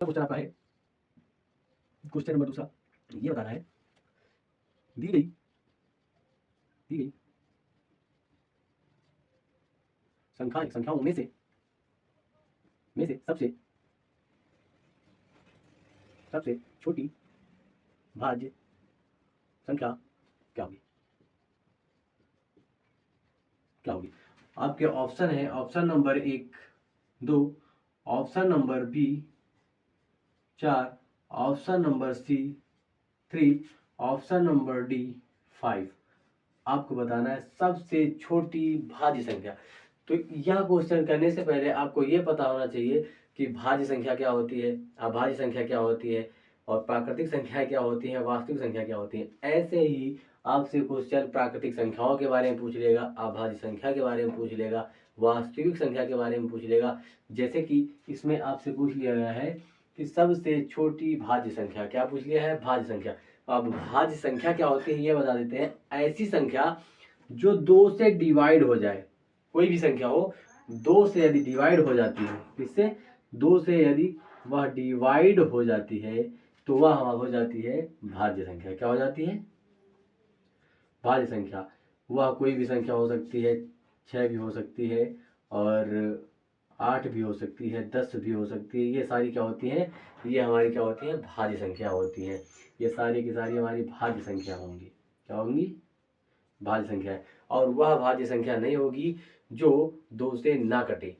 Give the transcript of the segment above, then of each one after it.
Question आपका है, question number दूसरा ये बताना है, दी गई संख्याओं में से सबसे छोटी भाज्य संख्या क्या होगी? आपके ऑप्शन है, option number 1 2, option number B 4, option number C 3, option number D 5। आपको बताना है सबसे छोटी भाज्य संख्या। तो यह क्वेश्चन करने से पहले आपको यह पता होना चाहिए कि भाज्य संख्या क्या होती है, अभाज्य संख्या क्या होती है, और प्राकृतिक संख्या क्या होती है, वास्तविक संख्या क्या होती है। ऐसे ही आपसे क्वेश्चन प्राकृतिक संख्याओं के बारे में पूछ लेगा, अभाज्य संख्या के बारे में पूछ लेगा, वास्तविक संख्या के बारे में पूछ लेगा। जैसे कि इसमें आपसे पूछ लिया गया है कि सबसे छोटी भाज्य संख्या, क्या पूछ लिया है? भाज्य संख्या। अब भाज्य संख्या क्या होती है ये बता देते हैं। ऐसी संख्या जो 2 से डिवाइड हो जाए, कोई भी संख्या हो 2 से यदि डिवाइड हो जाती है, किससे? 2 से यदि वह डिवाइड हो जाती है तो वह हो जाती है भाज्य संख्या। क्या हो जाती है? भाज्य संख्या। वह कोई भी संख्या हो सकती है, 6 भी हो सकती है और 8 भी हो सकती है, 10 भी हो सकती है। ये सारी क्या होती हैं? ये हमारी क्या होती हैं? भाज्य संख्या होती हैं। ये सारी की सारी हमारी भाज्य संख्या होंगी। क्या होंगी? भाज्य संख्या है। और वह भाज्य संख्या नहीं होगी जो 2 से ना कटे।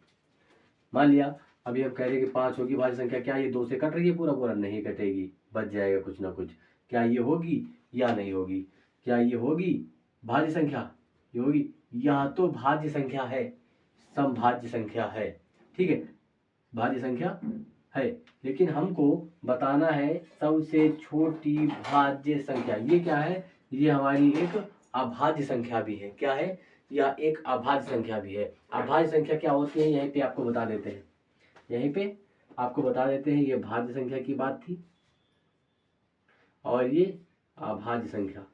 मान लिया अभी हम कह रहे हैं कि 5 होगी भाज्य संख्या, क्या ये 2 से कट रही है पूरा पूरा? नहीं कटेगी, बच जाएगा कुछ ना कुछ। क्या ये होगी या नहीं होगी? क्या ये होगी भाज्य संख्या? ये होगी। यह तो भाज्य संख्या है, समभाज्य संख्या है, ठीक है, भाज्य संख्या है। लेकिन हमको बताना है सबसे छोटी भाज्य संख्या। ये क्या है? ये हमारी एक अभाज्य संख्या भी है। क्या है? यह एक अभाज्य संख्या भी है। अभाज्य संख्या क्या होती है यहीं पे आपको बता देते हैं, यहीं पे आपको बता देते हैं। ये भाज्य संख्या की बात थी और ये अभाज्य संख्या।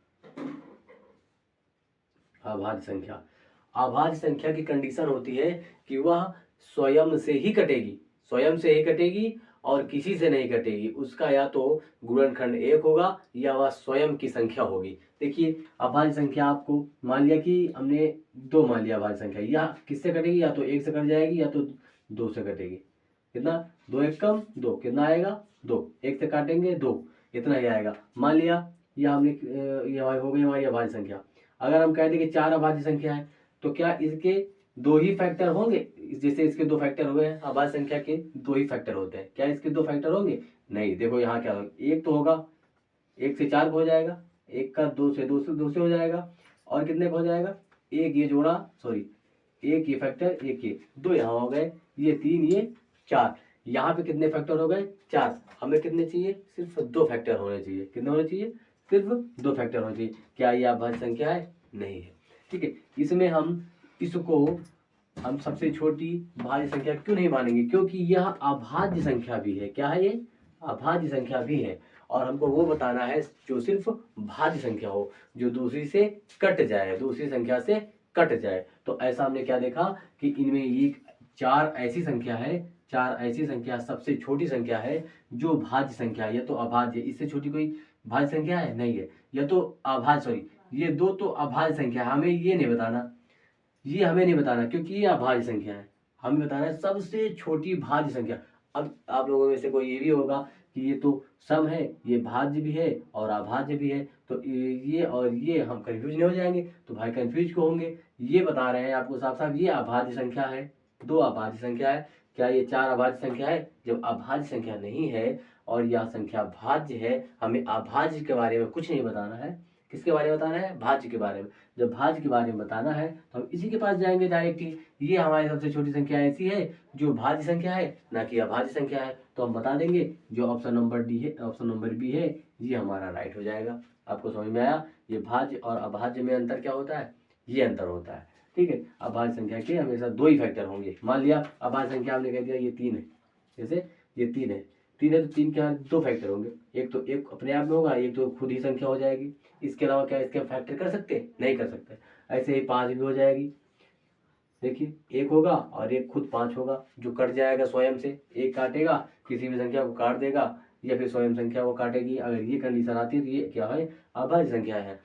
अभाज्य संख्या, अभाज्य संख्या की कंडीशन होती है कि वह स्वयं से ही कटेगी, स्वयं से ही कटेगी और किसी से नहीं कटेगी। उसका या तो गुणनखंड 1 होगा या वह स्वयं की संख्या होगी। देखिए अभाज्य संख्या आपको मान लिया कि हमने 2 मान लिया अभाज्य संख्या, या किससे कटेगी? या तो 1 से कट जाएगी या तो 2 से कटेगी। कितना? 2 1 कम 2, कितना आएगा? 2। 1 से काटेंगे 2, इतना ही आएगा। मान लिया यह हमने ये हो गई हमारी अभाज्य संख्या। अगर हम कहते कि 4 अभाज्य संख्या है तो क्या इसके 2 ही फैक्टर होंगे? जैसे इसके 2 फैक्टर हुए हैं, अभाज्य संख्या के 2 ही फैक्टर होते हैं, क्या इसके 2 फैक्टर होंगे? नहीं। देखो यहाँ क्या होगा, 1 तो होगा, 1 से 4 हो जाएगा, 1 का 2 से 2 से हो जाएगा, और कितने हो जाएगा? 1 ये जोड़ा, सॉरी 1 ये फैक्टर, 1 ये 2 यहाँ हो गए, ये 3 ये 4। यहाँ पे कितने फैक्टर हो गए? 4। हमें कितने चाहिए? सिर्फ 2 फैक्टर होने चाहिए। कितने होने चाहिए? सिर्फ 2 फैक्टर होने चाहिए। क्या ये अभाज्य संख्या है? नहीं है, ठीक है। इसमें इसको हम सबसे छोटी भाज्य संख्या क्यों नहीं मानेंगे? क्योंकि यह अभाज्य संख्या भी है। क्या है ये? अभाज्य संख्या भी है। और हमको वो बताना है जो सिर्फ भाज्य संख्या हो, जो दूसरी से कट जाए, दूसरी संख्या से कट जाए। तो ऐसा हमने क्या देखा कि इनमें ये 4 ऐसी संख्या है, 4 ऐसी संख्या सबसे छोटी संख्या है जो भाज्य संख्या है। यह तो अभाज्य, इससे छोटी कोई भाज्य संख्या है? नहीं है। यह तो अभाज्य, सॉरी ये 2 तो अभाज्य संख्या है। हमें ये नहीं बताना, ये हमें नहीं बताना क्योंकि ये अभाज्य संख्या है। हमें बताना है सबसे छोटी भाज्य संख्या। अब आप लोगों में से कोई ये भी होगा कि ये तो सम है, ये भाज्य भी है और अभाज्य भी है, तो ये और ये हम कंफ्यूज नहीं हो जाएंगे? तो भाई कंफ्यूज क्यों होंगे? ये बता रहे हैं आपको साफ साफ, ये अभाज्य संख्या है, 2 अभाज्य संख्या है। क्या ये 4 अभाज्य संख्या है? जब अभाज्य संख्या नहीं है और यह संख्या भाज्य है, हमें अभाज्य के बारे में कुछ नहीं बताना है। किसके बारे में बताना है? भाज्य के बारे में। जब भाज्य के बारे में बताना है तो हम इसी के पास जाएंगे डायरेक्ट ही। ये हमारी सबसे छोटी संख्या ऐसी है जो भाज्य संख्या है, ना कि अभाज्य संख्या है। तो हम बता देंगे जो ऑप्शन नंबर डी है, ऑप्शन नंबर बी है, ये हमारा राइट हो जाएगा। आपको समझ में आया? ये भाज्य और अभाज्य में अंतर क्या होता है? ये अंतर होता है, ठीक है। अभाज्य संख्या के हमेशा 2 ही फैक्टर होंगे। मान लिया अभाज्य संख्या हमने कह दिया ये 3 है, जैसे ये 3 है, 3 है तो 3 के यहाँ 2 फैक्टर होंगे। एक तो एक अपने आप में होगा, एक तो खुद ही संख्या हो जाएगी। इसके अलावा क्या इसके फैक्टर कर सकते? नहीं कर सकते। ऐसे ही 5 भी हो जाएगी। देखिए 1 होगा और एक खुद 5 होगा, जो कट जाएगा स्वयं से, 1 काटेगा किसी भी संख्या को काट देगा या फिर स्वयं संख्या को काटेगी। अगर ये कंडीशन आती है तो ये क्या है, अभाज्य संख्या है।